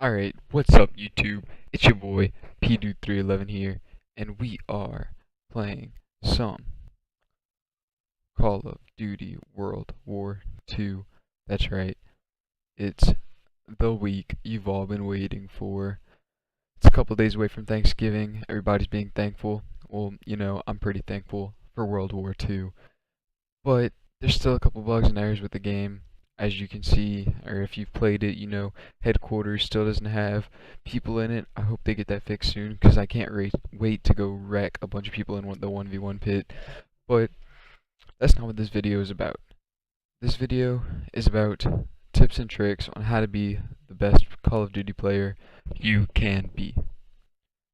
Alright, what's up YouTube? It's your boy PDude311 here, and we are playing some Call of Duty World War II. That's right, it's the week you've all been waiting for. It's a couple days away from Thanksgiving. Everybody's being thankful. Well, I'm pretty thankful for World War II. But there's still a couple bugs and errors with the game. As you can see, or if you've played it, headquarters still doesn't have people in it. I hope they get that fixed soon because I can't wait to go wreck a bunch of people in the 1v1 pit. But that's not what this video is about. This video is about tips and tricks on how to be the best Call of Duty player you can be.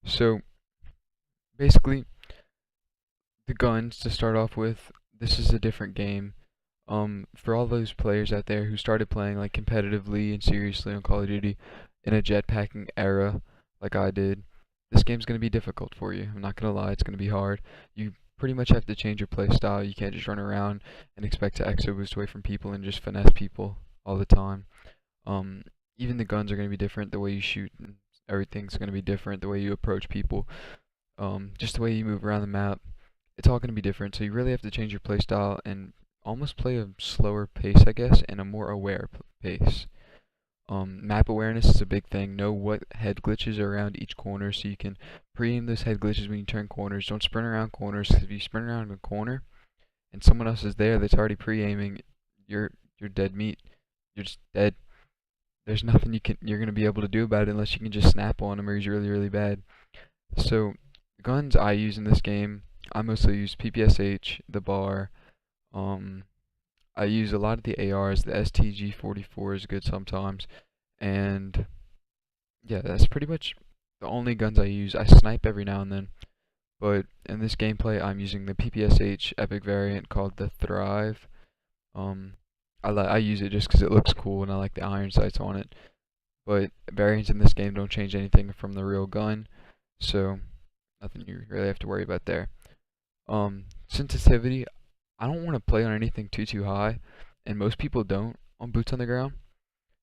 So basically, the guns to start off with, this is a different game. For all those players out there who started playing like competitively and seriously on Call of Duty in a jetpacking era, like I did, this game's gonna be difficult for you. I'm not gonna lie, it's gonna be hard. You pretty much have to change your play style. You can't just run around and expect to exo boost away from people and just finesse people all the time. Um, Even the guns are gonna be different. The way you shoot, and everything's gonna be different. The way you approach people, just the way you move around the map, it's all gonna be different. So you really have to change your play style and almost play a slower pace, I guess, and a more aware pace. Map awareness is a big thing. Know what head glitches are around each corner so you can pre-aim those head glitches when you turn corners. Don't sprint around corners, because if you sprint around a corner and someone else is there that's already pre-aiming, you're dead meat. You're just dead. There's nothing you're gonna be able to do about it unless you can just snap on him or he's really really bad. So the guns I use in this game, I mostly use PPSH, the bar. Um, I use a lot of the ARs. The STG-44 is good sometimes, and yeah, that's pretty much the only guns I use. I snipe every now and then, but in this gameplay, I'm using the PPSH epic variant called the Thrive. Um, I use it just because it looks cool and I like the iron sights on it. But variants in this game don't change anything from the real gun, so nothing you really have to worry about there. Sensitivity, I don't want to play on anything too high, and most people don't on boots on the ground,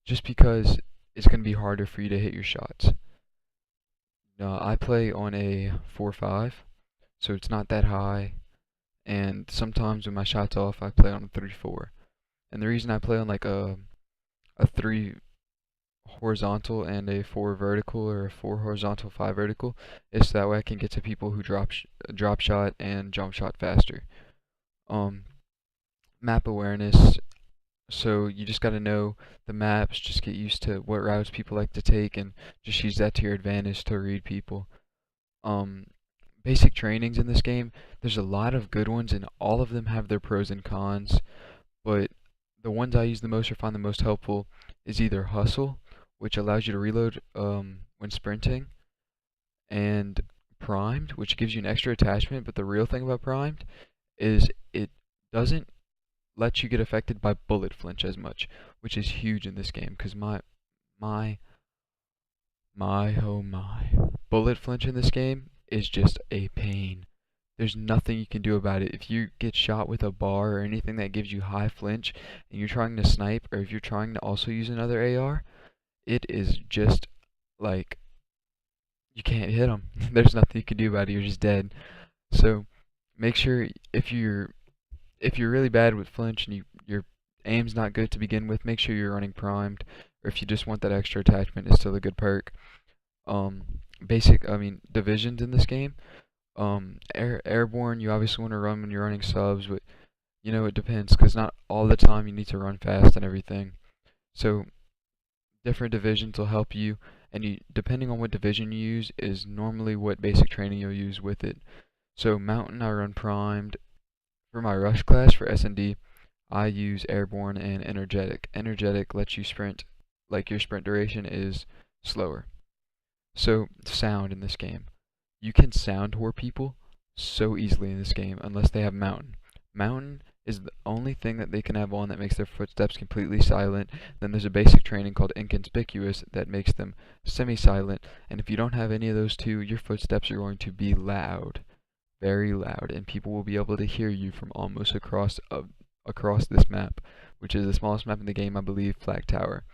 just because it's going to be harder for you to hit your shots. I play on a 4.5, so it's not that high, and sometimes when my shot's off, I play on a 3.4. And the reason I play on like a 3 horizontal and a 4 vertical, or a 4 horizontal 5 vertical, is so that way I can get to people who drop shot and jump shot faster. Um, Map awareness. So you just got to know the maps, just get used to what routes people like to take, and just use that to your advantage to read people. Um, Basic trainings in this game, there's a lot of good ones, and all of them have their pros and cons, but the ones I use the most or find the most helpful is either Hustle, which allows you to reload when sprinting, and Primed, which gives you an extra attachment, but the real thing about Primed is it doesn't let you get affected by bullet flinch as much, which is huge in this game, because my, oh my, bullet flinch in this game is just a pain. There's nothing you can do about it. If you get shot with a bar or anything that gives you high flinch, and you're trying to snipe, or if you're trying to also use another AR, it is just like, you can't hit them. There's nothing you can do about it, you're just dead. So make sure if you're really bad with flinch and your aim's not good to begin with, make sure you're running primed, or if you just want that extra attachment, it's still a good perk. Divisions in this game. Airborne, you obviously want to run when you're running subs, but it depends, because not all the time you need to run fast and everything. So different divisions will help you, and depending on what division you use is normally what basic training you'll use with it. So mountain, I run primed. For my rush class for S&D, I use airborne and energetic. Energetic lets you sprint, like your sprint duration is slower. So sound in this game, you can sound whore people so easily in this game unless they have mountain. Mountain is the only thing that they can have on that makes their footsteps completely silent. Then there's a basic training called inconspicuous that makes them semi-silent, and if you don't have any of those two, your footsteps are going to be loud, very loud, and people will be able to hear you from almost across this map, which is the smallest map in the game, I believe, Flag Tower.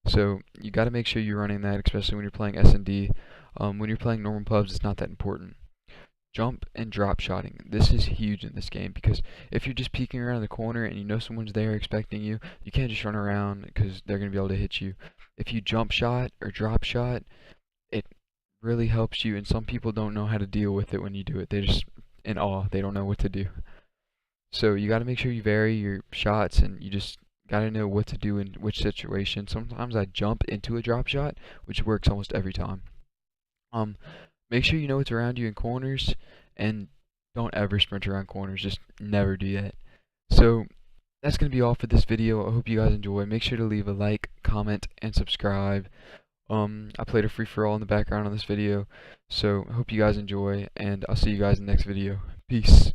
So you got to make sure you're running that, especially when you're playing S&D. When you're playing normal pubs, it's not that important. Jump and drop shotting. This is huge in this game because if you're just peeking around the corner and you know someone's there expecting you, you can't just run around because they're going to be able to hit you. If you jump shot or drop shot, it really helps you, and some people don't know how to deal with it when you do it. They're just in awe. They don't know what to do. So you got to make sure you vary your shots, and you just got to know what to do in which situation. Sometimes I jump into a drop shot, which works almost every time. Um, Make sure you know what's around you in corners, and don't ever sprint around corners. Just never do that. So that's going to be all for this video. I hope you guys enjoy. Make sure to leave a like, comment, and subscribe. I played a free-for-all in the background on this video, so I hope you guys enjoy, and I'll see you guys in the next video. Peace.